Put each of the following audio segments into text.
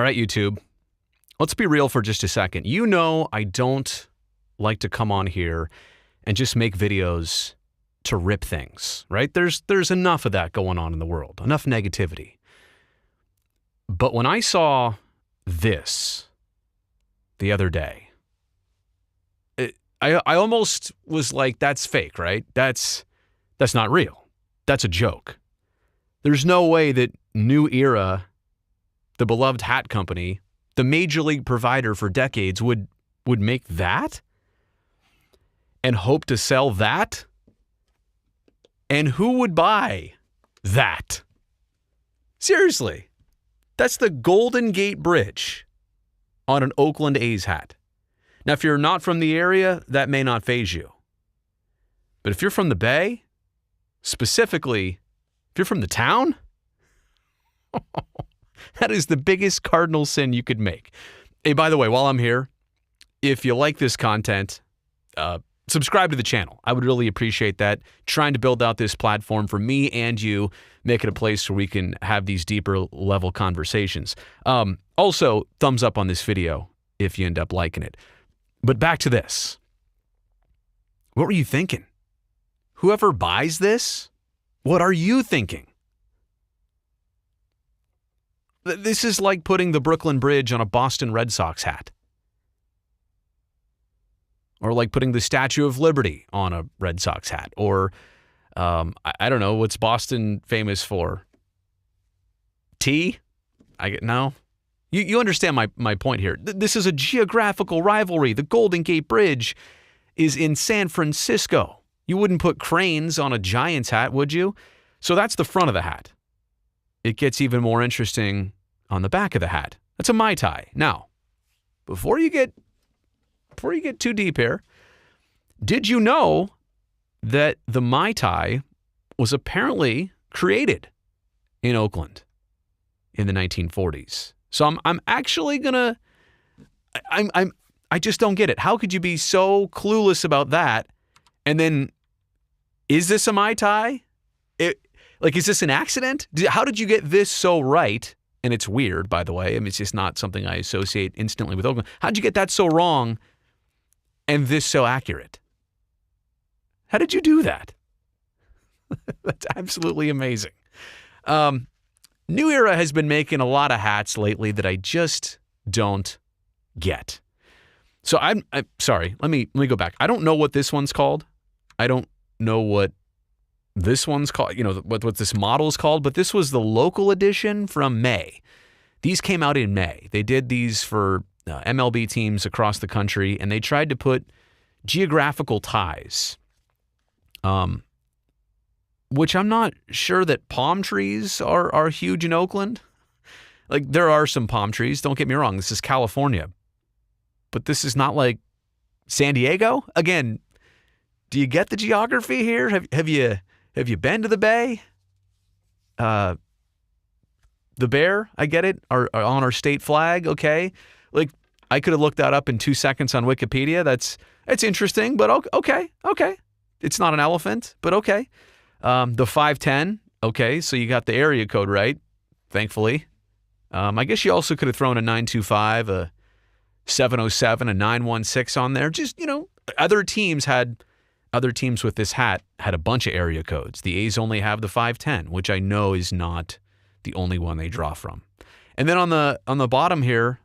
All right, YouTube, let's be real for just a second. You know I don't like to come on here and just make videos to rip things, right? There's enough of that going on in the world, enough negativity. But when I saw this the other day, I almost was like, that's fake, right? That's not real. That's a joke. There's no way that New Era, the beloved hat company, the major league provider for decades, would make that and hope to sell that. And who would buy that? Seriously, that's the Golden Gate Bridge on an Oakland A's hat. Now, if you're not from the area, that may not faze you. But if you're from the Bay, specifically, if you're from the town, that is the biggest cardinal sin you could make. Hey, by the way, while I'm here, if you like this content, subscribe to the channel. I would really appreciate that. Trying to build out this platform for me and you, make it a place where we can have these deeper level conversations. Also, thumbs up on this video if you end up liking it. But back to this. What were you thinking? Whoever buys this, what are you thinking? This is like putting the Brooklyn Bridge on a Boston Red Sox hat. Or like putting the Statue of Liberty on a Red Sox hat. Or, I don't know, what's Boston famous for? Tea? No? You understand my point here. This is a geographical rivalry. The Golden Gate Bridge is in San Francisco. You wouldn't put cranes on a Giants hat, would you? So that's the front of the hat. It gets even more interesting on the back of the hat. That's a Mai Tai. Now, before you get too deep here, did you know that the Mai Tai was apparently created in Oakland in the 1940s? So I'm actually gonna, I just don't get it. How could you be so clueless about that? And then, is this a Mai Tai? Is this an accident? How did you get this so right? And it's weird, by the way. I mean, it's just not something I associate instantly with Oakland. How'd you get that so wrong and this so accurate? How did you do that? That's absolutely amazing. New Era has been making a lot of hats lately that I just don't get. So I'm sorry. Let me go back. I don't know what this one's called. I don't know what this one's called. You know what this model's called. But this was the local edition from May. These came out in May. They did these for MLB teams across the country, and they tried to put geographical ties. Which I'm not sure that palm trees are huge in Oakland. Like, there are some palm trees. Don't get me wrong. This is California. But this is not like San Diego. Again, do you get the geography here? Have you been to the Bay? The bear, I get it, are on our state flag, okay? Like, I could have looked that up in 2 seconds on Wikipedia. That's interesting, but okay. It's not an elephant, but okay. The 510, okay, so you got the area code right, thankfully. I guess you also could have thrown a 925, a 707, a 916 on there. Just, other teams with this hat had a bunch of area codes. The A's only have the 510, which I know is not the only one they draw from. And then on the bottom here,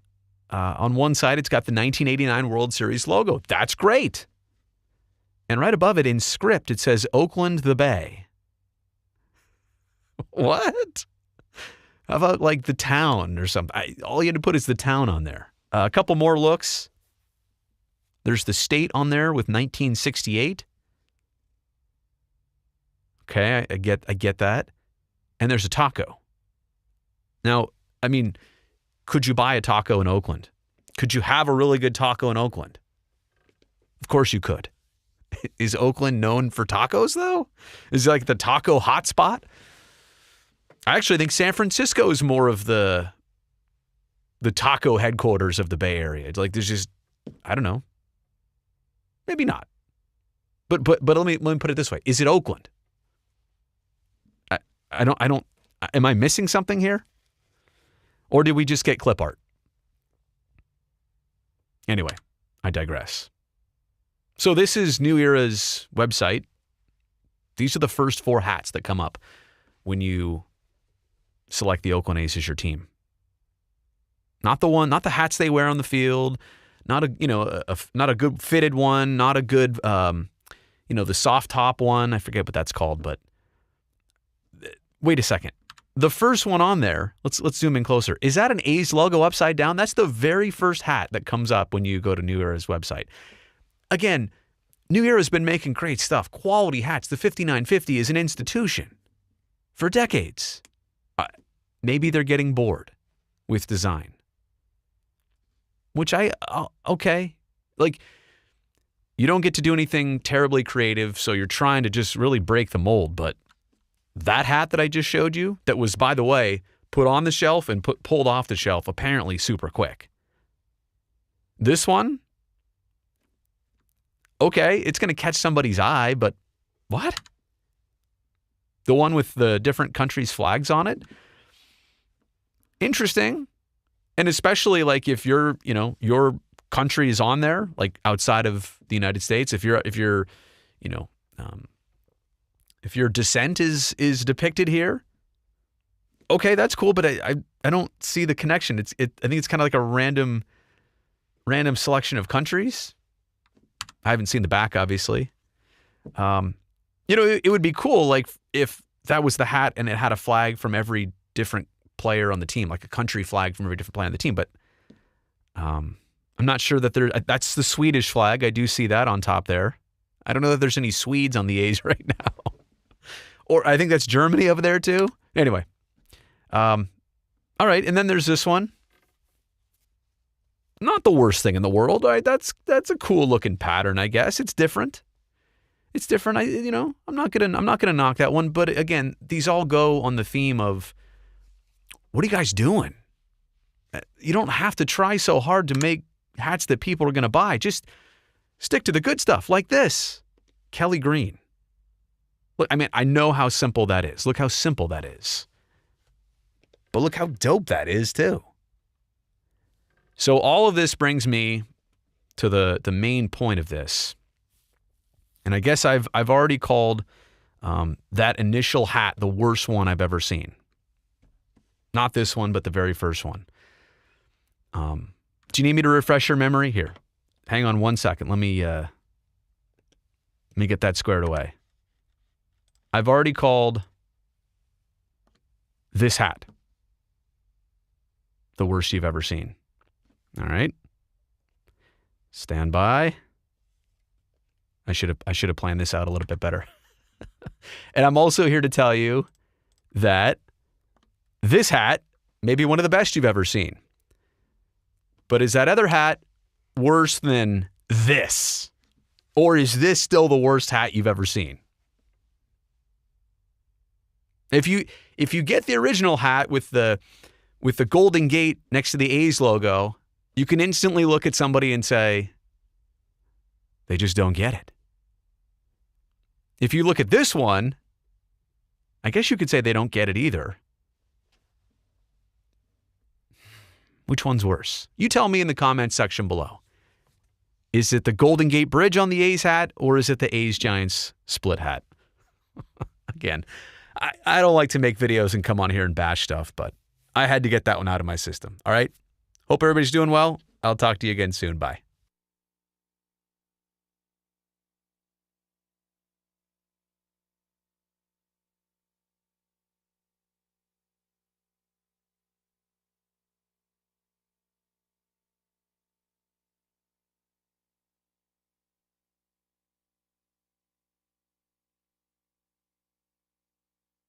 on one side, it's got the 1989 World Series logo. That's great. And right above it in script, it says Oakland the Bay. What? How about like the town or something? All you had to put is the town on there. A couple more looks. There's the state on there with 1968. Okay, I get that. And there's a taco. Now, I mean, could you buy a taco in Oakland? Could you have a really good taco in Oakland? Of course you could. Is Oakland known for tacos, though? Is it like the taco hotspot? I actually think San Francisco is more of the taco headquarters of the Bay Area. It's like there's just, I don't know. Maybe not. But let me put it this way. Is it Oakland? I don't, am I missing something here? Or did we just get clip art? Anyway, I digress. So this is New Era's website. These are the first 4 hats that come up when you select the Oakland A's as your team. Not the hats they wear on the field, not a good fitted one, not a good, the soft top one. I forget what that's called, but wait a second. The first one on there, let's zoom in closer. Is that an A's logo upside down? That's the very first hat that comes up when you go to New Era's website. Again, New Era's been making great stuff, quality hats. The 5950 is an institution for decades. Maybe they're getting bored with design, which okay. Like, you don't get to do anything terribly creative, so you're trying to just really break the mold, but that hat that I just showed you, that was, by the way, put on the shelf and pulled off the shelf apparently super quick. This one, okay, it's going to catch somebody's eye, but what? The one with the different countries' flags on it? Interesting. And especially like if your country is on there, like outside of the United States, if your descent is depicted here, okay, that's cool, but I don't see the connection. I think it's kind of like a random selection of countries. I haven't seen the back, obviously. It would be cool, like if that was the hat and it had a flag from every different player on the team, like a country flag from every different player on the team. But I'm not sure that that's the Swedish flag. I do see that on top there. I don't know that there's any Swedes on the A's right now. Or I think that's Germany over there too. Anyway. All right. And then there's this one. Not the worst thing in the world. All right. That's a cool looking pattern, I guess. It's different. It's different. I'm not gonna knock that one. But again, these all go on the theme of, what are you guys doing? You don't have to try so hard to make hats that people are going to buy. Just stick to the good stuff like this. Kelly Green. Look, I know how simple that is. Look how simple that is. But look how dope that is too. So all of this brings me to the main point of this. And I guess I've already called that initial hat the worst one I've ever seen. Not this one, but the very first one. Do you need me to refresh your memory? Here, hang on 1 second. Let me get that squared away. I've already called this hat the worst you've ever seen. All right. Stand by. I should have planned this out a little bit better. And I'm also here to tell you that this hat may be one of the best you've ever seen. But is that other hat worse than this? Or is this still the worst hat you've ever seen? If you get the original hat with the Golden Gate next to the A's logo, you can instantly look at somebody and say, they just don't get it. If you look at this one, I guess you could say they don't get it either. Which one's worse? You tell me in the comments section below. Is it the Golden Gate Bridge on the A's hat, or is it the A's Giants split hat? Again, I don't like to make videos and come on here and bash stuff, but I had to get that one out of my system. All right? Hope everybody's doing well. I'll talk to you again soon. Bye.